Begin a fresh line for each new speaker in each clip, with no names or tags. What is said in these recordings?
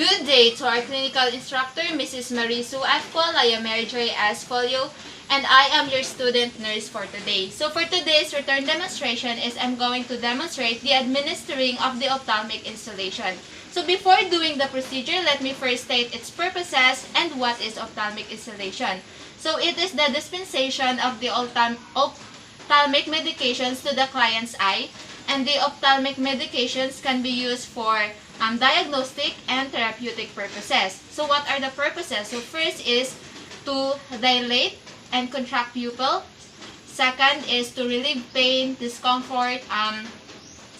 Good day to our clinical instructor, Mrs. Marisu Atpol. I am Mary Joy Asfolio, and I am your student nurse for today. So for today's return demonstration is I'm going to demonstrate the administering of the ophthalmic installation. So before doing the procedure, let me first state its purposes and what is ophthalmic installation. So it is the dispensation of the ophthalmic medications to the client's eye, and the ophthalmic medications can be used for diagnostic and therapeutic purposes. So what are the purposes? So first is to dilate and contract pupil. Second is to relieve pain, discomfort,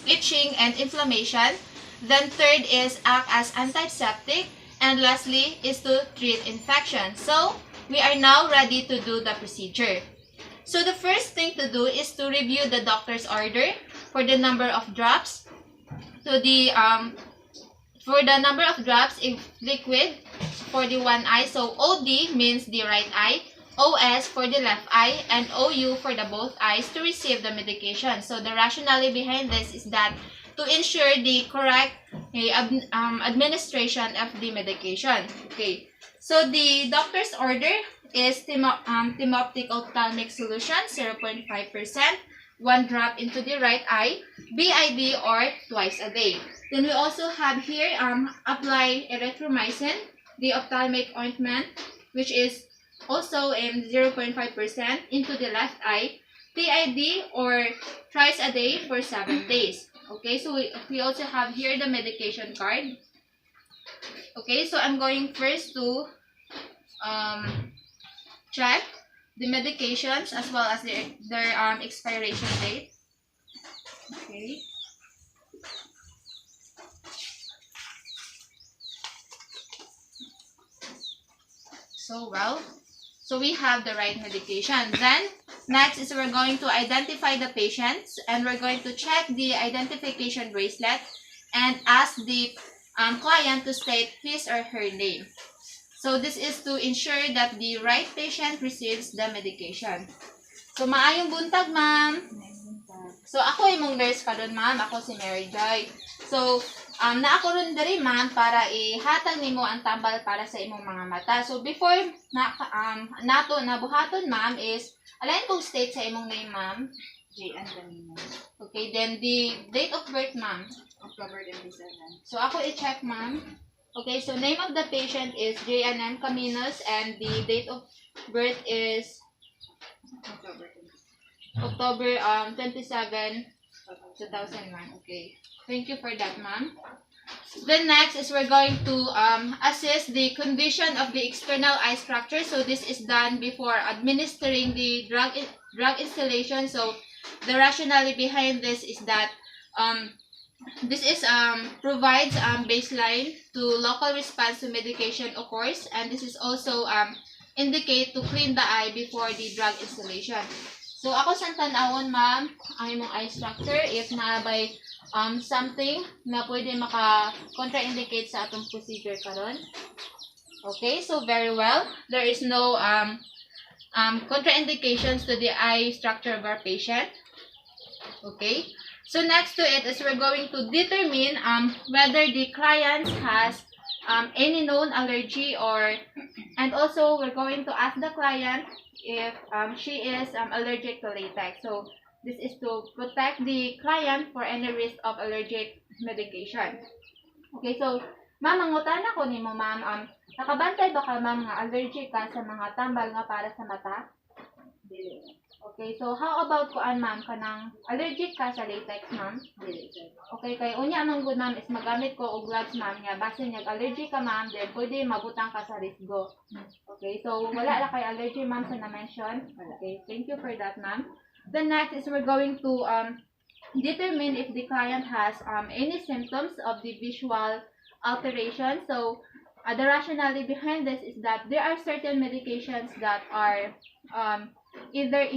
itching, and inflammation. Then third is act as antiseptic. And lastly is to treat infection. So we are now ready to do the procedure. So the first thing to do is to review the doctor's order for the number of drops. So for the number of drops in liquid for the one eye, so OD means the right eye, OS for the left eye, and OU for the both eyes to receive the medication. So the rationale behind this is that to ensure the correct administration of the medication. Okay, so the doctor's order is Timoptic ophthalmic solution, 0.5%, 1 drop into the right eye, BID or twice a day. Then we also have here apply erythromycin, the ophthalmic ointment, which is also in 0.5% into the left eye, TID or twice a day for 7 days. Okay, so we also have here the medication card. Okay, so I'm going first to check the medications as well as their expiration date. Okay. So we have the right medication. Then next is we're going to identify the patients, and we're going to check the identification bracelet and ask the client to state his or her name. So this is to ensure that the right patient receives the medication. So maayong buntag, ma'am. So ako imong nurse karon, ma'am. Ako si Mary Joy. So na ako ron diri, ma'am, para ihatag nimo ang tambal para sa imong mga mata. So before nato nabuhaton, ma'am, is alain kong state sa imong name, ma'am.
J.N. Camino.
Okay, then the date of birth, ma'am.
October 27.
So ako i-check, ma'am. Okay, so name of the patient is J.N. Caminos, and the date of birth is October 27, 2001. Okay. Thank you for that, ma'am. Then next is we're going to assess the condition of the external eye structure. So this is done before administering the drug installation. So the rationale behind this is that this is provides baseline to local response to medication occurs, and this is also indicate to clean the eye before the drug installation. So ako sa tanawon, ma'am, ang imong eye structure if naabay something na pwede maka-contraindicate sa atong procedure karon. Okay, so very well. There is no contraindications to the eye structure of our patient. Okay. So next to it is we're going to determine whether the client has any known allergy, and also we're going to ask the client if she is allergic to latex. So this is to protect the client for any risk of allergic medication. Okay, so ma'am, mangutan ako nimo, ma'am, nakabantay ba ka, ma'am, nga allergic ka sa mga tambal nga para sa mata?
Dili.
Okay, so how about kuan, ma'am, kanang allergic ka sa latex, ma'am?
Dili.
Okay, kay unya man gud, ma'am, is magamit ko og gloves, ma'am, nga base niya allergic ka, ma'am, then pwede mabutang ka sa risgo. Okay, so wala ra kay allergy, ma'am, sa na-mention. Okay, thank you for that, ma'am. The next is we're going to determine if the client has any symptoms of the visual alteration. So the rationale behind this is that there are certain medications that are either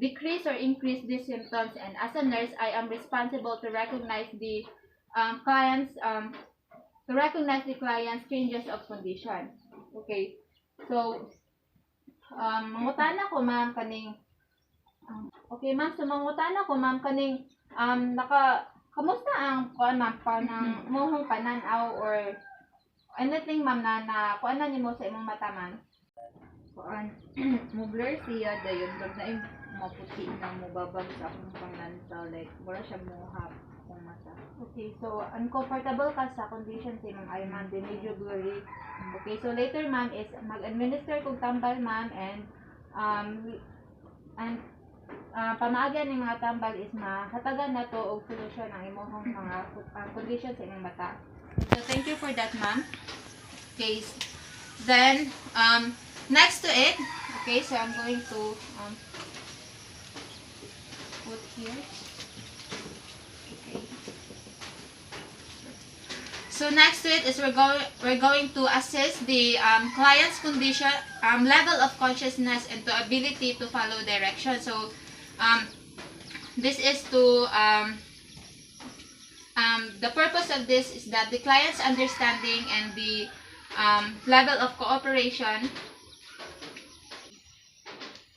decrease or increase these symptoms, and as a nurse, I am responsible to recognize the client's changes of condition. Okay, so mangutan ako, ma'am, kaning okay, ma'am, so mangutan ako, ma'am, kaning kamusta ang kuan, ma'am, panang mohong pananaw or anything ma'am na kuan na nimo sa imong mata ma'am?
Kuan, mo blur siya dayon pag na maputi na mo babag sa akong pangantaw like wala siya mo hap akong mata.
Okay, so uncomfortable ka sa condition sa imong eye ma'am, di medyo blurry. Okay, so later ma'am is mag-administer kog tambal ma'am um and pamaagyan ng mga tambal is mahatagan na to og solusyon ang imong mga condition sa imong mata. So thank you for that ma'am. Okay, then next to it, okay, so I'm going to put here. Okay. So next to it is we're going to assess the client's condition, level of consciousness, and to ability to follow direction. So this is to the purpose of this is that the client's understanding and the level of cooperation.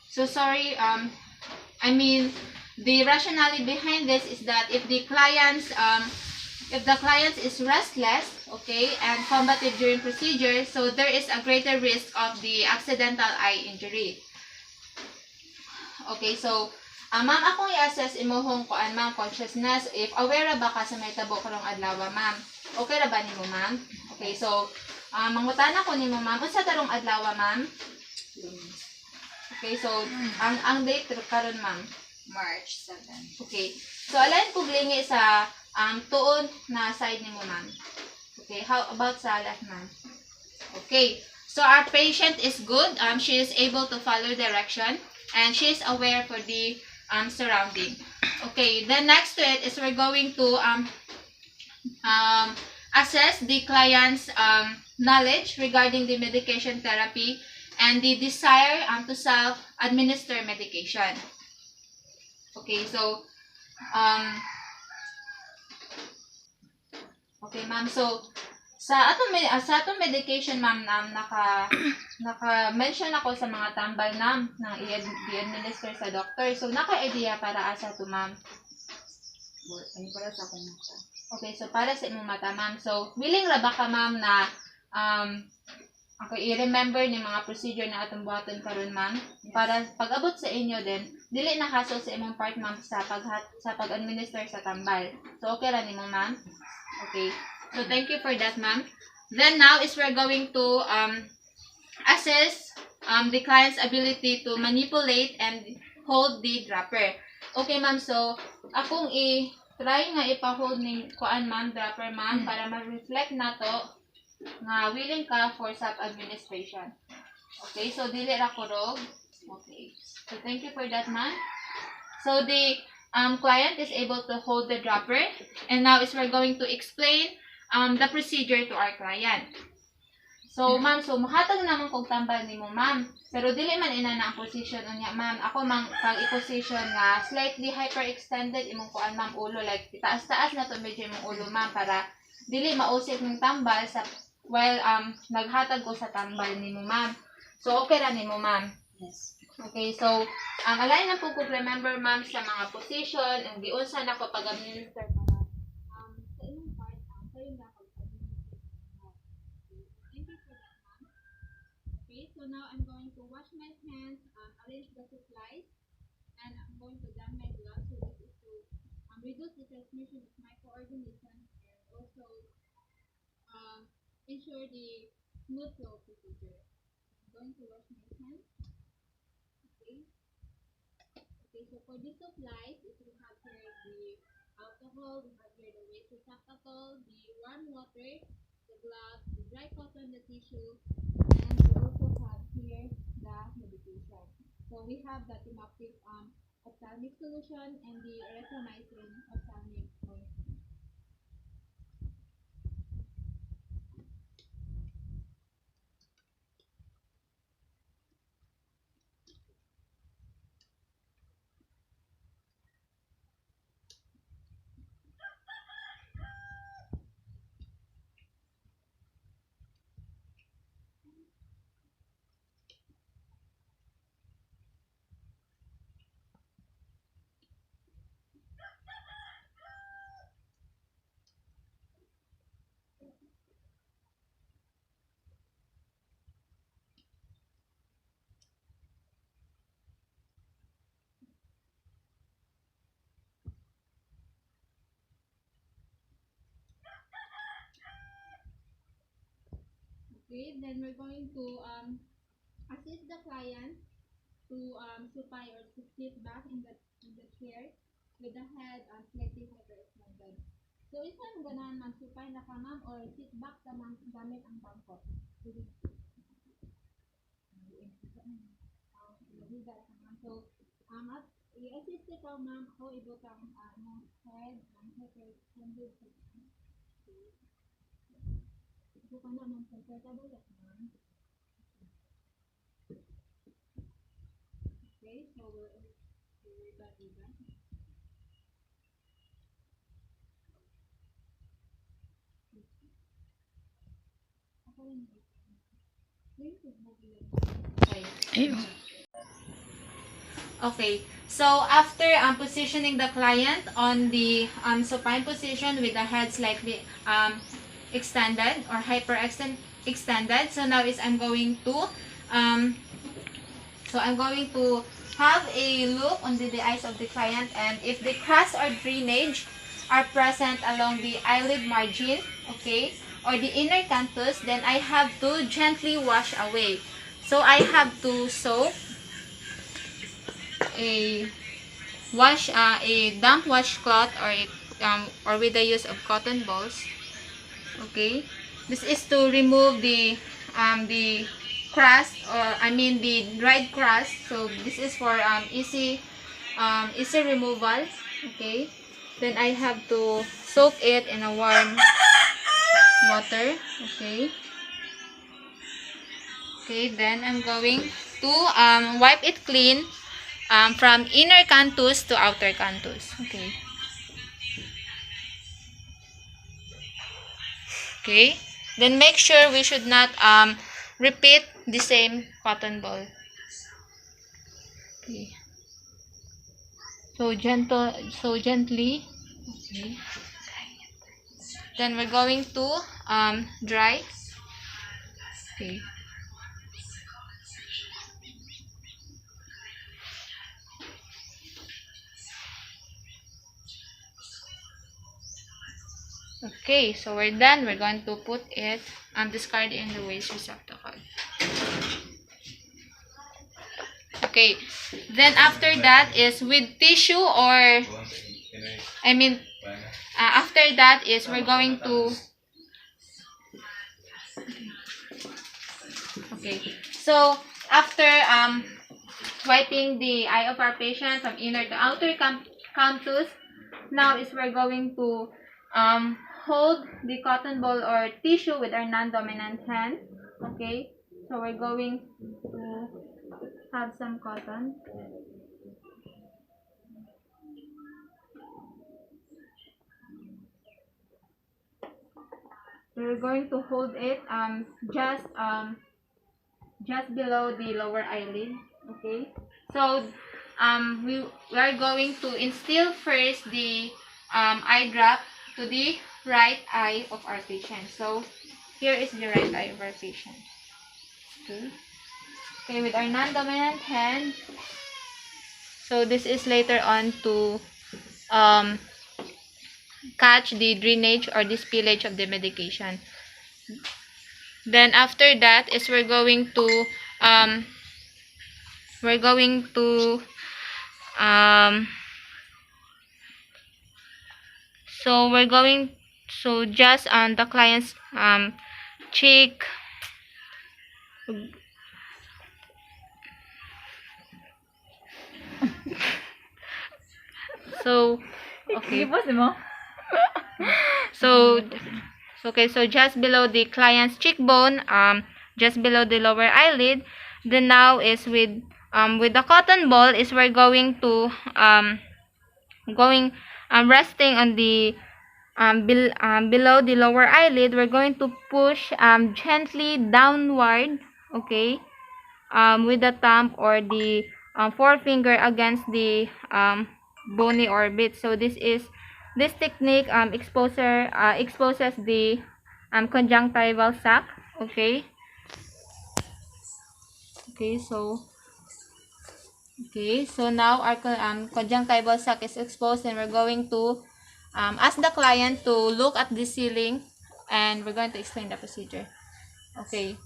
So sorry, I mean the rationale behind this is that if the client is restless, okay, and combative during procedure, so there is a greater risk of the accidental eye injury. Okay, so ma'am, akong i-assess imohong kuan ma'am consciousness if aware ba ka sa may tabo karong adlaw ma'am. Okay ra ba nimo ma'am? Okay, so mangutana ko nimo ma'am unsa tarong adlaw ma'am? Okay, so ang date karon ma'am
March 7.
Okay. So alain pug lingi sa tuon na side nimo ma'am. Okay, how about sa left ma'am? Okay. So our patient is good. She is able to follow direction and she is aware for the surrounding. Okay, then next to it is we're going to assess the client's knowledge regarding the medication therapy and the desire to self-administer medication. Okay, so okay ma'am, so sa atong medication ma'am naka-mention ako sa mga tambal na i-administer sa doctor. So naka-idea para asa to ma'am?
Ano para sa akong mata?
Okay, so para sa imong mata ma'am. So willing ra ba ka ma'am na ako i-remember ni mga procedure na atong buhaton karon ma'am?
Yes.
Para pag-abot sa inyo din, dili na hassle sa imong part ma'am sa pag-administer sa tambal. So okay ra nimo ma'am? Okay. So thank you for that ma'am. Then now is we're going to assess the client's ability to manipulate and hold the dropper. Okay ma'am, so akong try nga ipa-hold ning kuan ma'am, dropper ma'am, para ma-reflect na to nga willing ka for self-administration. Okay, so dili ra kurog. Okay. So thank you for that ma'am. So the client is able to hold the dropper and now is we're going to explain the procedure to our client. So ma'am, so muhatag naman kog tambal nimo ma'am. Pero dili man ina na ang position unya ma'am. Ako mang kag i-position nga slightly hyperextended imong kuan ma'am ulo, like taas-taas na to medyo imong ulo ma'am para dili mausik ng tambal sa while naghatag ko sa tambal nimo ma'am. So okay ra nimo ma'am?
Yes.
Okay, so alain na po ko remember ma'am sa mga position and giunsa na ko pag-administer para sa imong part kayo na thank you for that ma'am. Okay, so now I'm going to wash my hands, arrange the supplies, and I'm going to don my gloves. So this is to reduce the transmission of microorganisms and also ensure the smooth flow procedure. I'm going to wash my hands. Okay. Okay, so for the supplies, if we have here the alcohol, we have here the waste receptacle, the warm water, the gloves, the dry cotton, the tissue, and we also have here the medication. So we have the Optimic ophthalmic solution and the erythromycin ophthalmic ointment. Okay, then we're going to assist the client to supine or to sit back in the chair with the head slightly hyperextended. So, isa mo ganahan mag-supine na ka ma'am or sit back ka ma'am gamit ang bangko. Sige. Higa ka ma'am. So, at i-assist ka ma'am ako ibutang head hyperextended. Ito ka na ma'am, comfortable ka ma'am. Okay, so we're back with that. Okay, so after positioning the client on the supine position with the head slightly extended or extended, so now is I'm going to have a look on the eyes of the client, and if the crust or drainage are present along the eyelid margin, okay, or the inner canthus, then I have to gently wash away. So I have to soak a damp washcloth or with the use of cotton balls. Okay, this is to remove the crust, or I mean the dried crust. So this is for easy removal. Okay, then I have to soak it in a warm water. Okay, then I'm going to wipe it clean from inner canthus to outer canthus. Okay, then make sure we should not repeat the same cotton ball. Okay, so gently. Okay, then we're going to dry. Okay. Okay, so we're done. We're going to put it and discard it in the waste receptacle. Okay, then after that is with tissue, or I mean after that is we're going to so after wiping the eye of our patient from inner to outer canthus, now is we're going to hold the cotton ball or tissue with our non-dominant hand. Okay, so we're going to have some cotton. We're going to hold it just below the lower eyelid. Okay, so we are going to instill first the eye drop to the right eye of our patient. So here is the right eye of our patient. Okay, with our non-dominant hand. So this is later on to catch the drainage or the spillage of the medication. Then after that is we're going to so just on the client's cheek. So okay. So just below the client's cheekbone, just below the lower eyelid. Then now is with the cotton ball is we're going to resting on the below the lower eyelid. We're going to push gently downward. Okay, with the thumb or the forefinger against the bony orbit. So this technique exposes the conjunctival sac. Okay, so now our conjunctival sac is exposed, and we're going to ask the client to look at the ceiling, and we're going to explain the procedure. Okay.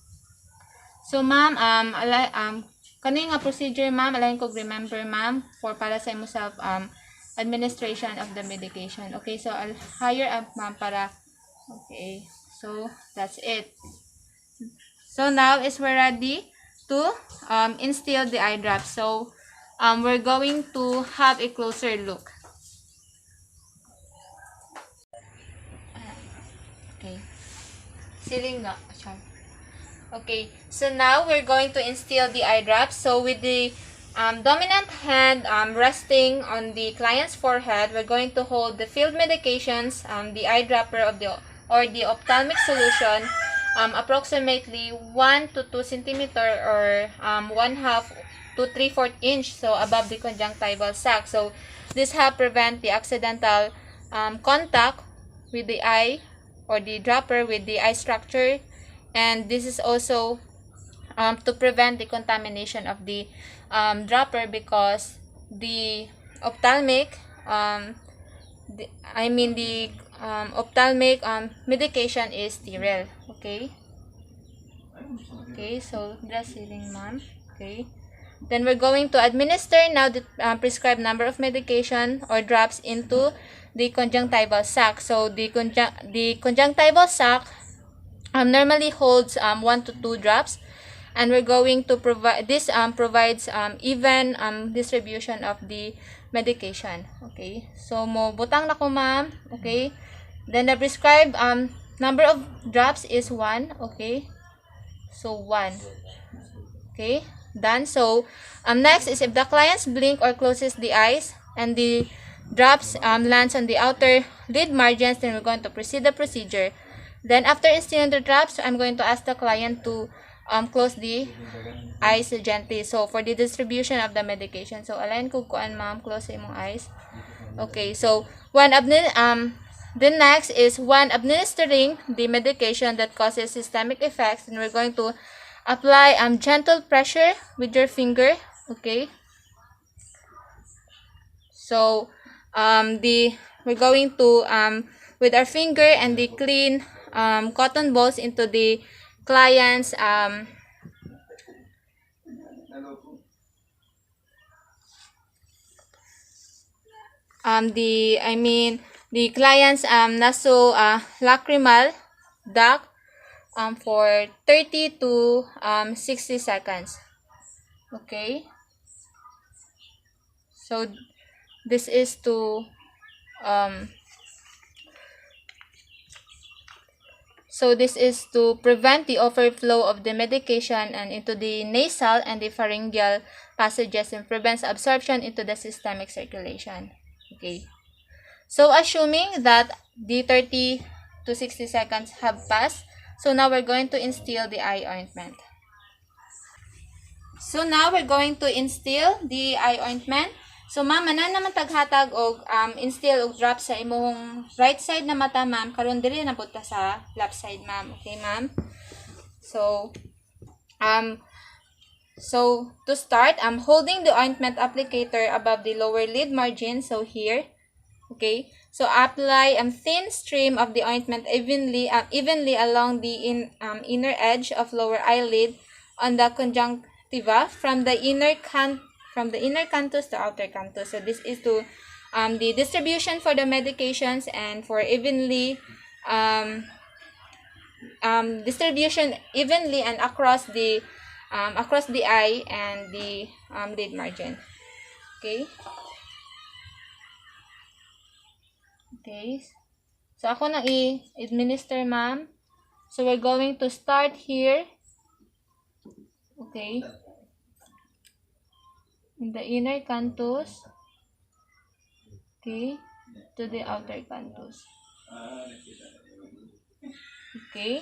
So, ma'am, kani nga procedure, ma'am, alayin ko remember, ma'am, for para sa imo self, administration of the medication. Okay, so I'll hire up, ma'am, para, okay, so that's it. So, now is we're ready to instill the eye drop. So, we're going to have a closer look. Okay. Ceiling nga. Char. Okay, so now we're going to instill the eye drops. So with the dominant hand resting on the client's forehead, we're going to hold the field medications, the eyedropper of the or the ophthalmic solution, approximately 1 to 2 centimeter or 1/2 to 3/4 inch, so above the conjunctival sac. So this help prevent the accidental contact with the eye or the dropper with the eye structure, and this is also to prevent the contamination of the dropper, because the ophthalmic the ophthalmic medication is sterile. Okay, so dressing, ma'am. Okay, then we're going to administer now the prescribed number of medication or drops into the conjunctival sac. So the conjunctival sac normally holds 1 to 2 drops, and we're going to provide this provides even distribution of the medication. Okay, so mo butang na ko, ma'am. Okay, then the prescribed number of drops is 1. Okay, so 1. Okay, done. So next is if the clients blink or closes the eyes and the drops lands on the outer lid margins, then we're going to proceed the procedure. Then after instilling the drops, I'm going to ask the client to close the eyes gently. So for the distribution of the medication, so align ko kuan, ma'am, close imong eyes. Okay, so the next is when administering the medication that causes systemic effects, and we're going to apply gentle pressure with your finger. Okay, so we're going to with our finger and the clean cotton balls into the client's the client's lacrimal duct for 30 to 60 seconds. Okay, so this is to prevent the overflow of the medication and into the nasal and the pharyngeal passages, and prevents absorption into the systemic circulation. Okay, so assuming that the 30 to 60 seconds have passed, so now we're going to instill the eye ointment. So now we're going to instill the eye ointment. So ma'am, manan naman taghatag og instill og drop sa imong right side na mata, ma'am, karon dili na pud ta sa left side, ma'am. Okay, ma'am? So to start, I'm holding the ointment applicator above the lower lid margin, so here. Okay, so apply a thin stream of the ointment evenly along the inner edge of lower eyelid on the conjunctiva from the inner canthus to outer canthus. So this is to the distribution for the medications and for evenly distribution evenly and across the eye and the lid margin. Okay. Okay. So ako na i-administer, ma'am. So we're going to start here. Okay. In the inner canthus. Okay. To the outer canthus. Okay.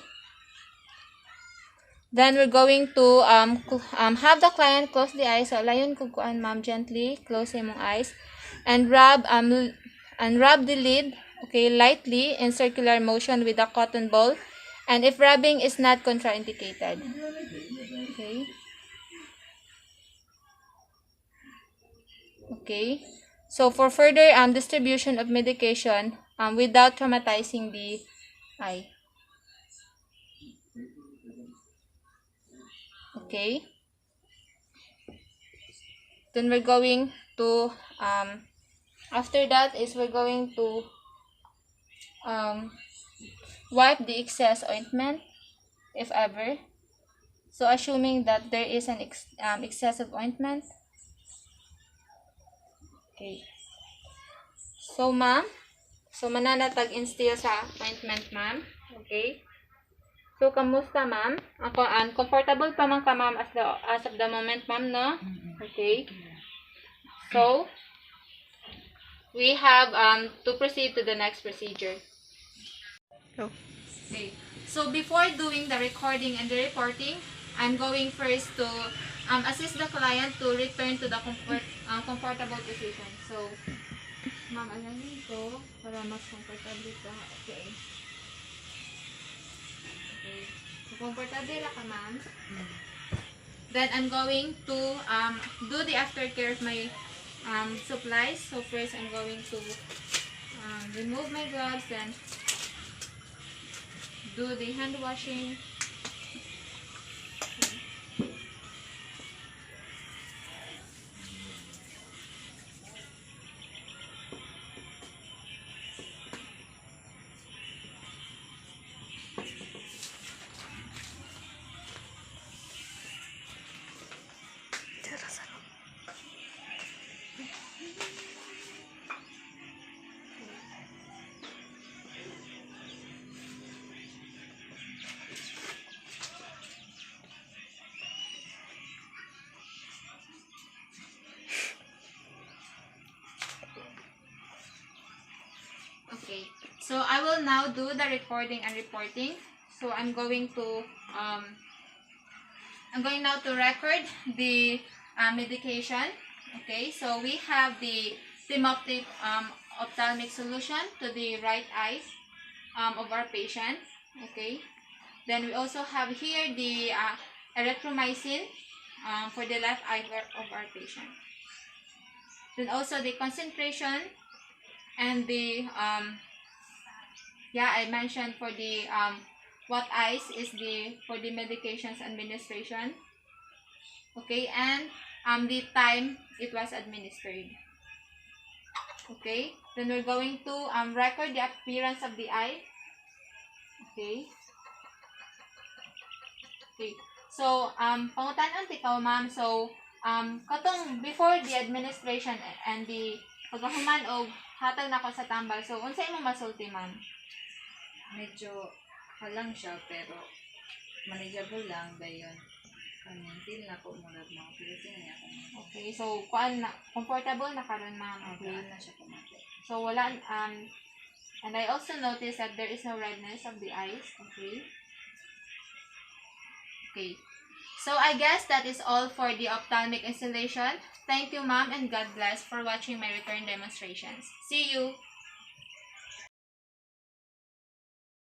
Then we're going to have the client close the eyes. So layon ko kuan, ma'am, gently close imong eyes and rub the lid, okay, lightly in circular motion with a cotton ball, and if rubbing is not contraindicated. Okay. Okay. So for further distribution of medication without traumatizing the eye. Okay. Then we're going to, after that is we're going to wipe the excess ointment, if ever. So assuming that there is an excessive ointment. Okay. So ma'am, so mananatag instill sa ointment ma'am. Okay. So kamusta ma'am? Ako comfortable pa man ka ma'am as of the moment ma'am, no? Okay. So we have to proceed to the next procedure.
Go.
Okay. So before doing the recording and the reporting, I'm going first to assist the client to return to the comfortable position. So, ma'am, alamin ko para mas comfortable ka. Okay. Okay. So, comfortable na ka, ma'am. Then, I'm going to do the aftercare of my supplies. So, first, I'm going to remove my gloves, then do the hand washing. Okay, so I will now do the recording and reporting. So I'm going now to record the medication. Okay, so we have the Optimic ophthalmic solution to the right eye of our patient. Okay, then we also have here the erythromycin for the left eye of our patient. Then also the concentration and the I mentioned for the what eyes is the for the medications administration. Okay, and the time it was administered. Okay, then we're going to record the appearance of the eye. Okay. Okay. So pangutan-an tikaw ma'am. So katong before the administration and the pagahuman og hatag nako sa tambal. So unsay imong masulti ma'am?
Medyo halang siya, pero manageable lang dayon. Feel na ko muna mga pilitin niya ako.
Okay, so kuan na comfortable na karon ma'am. Okay.
Okay na siya kumate.
So wala and I also noticed that there is no redness of the eyes. Okay. Okay. So I guess that is all for the ophthalmic installation. Thank you ma'am and God bless for watching my return demonstrations. See you.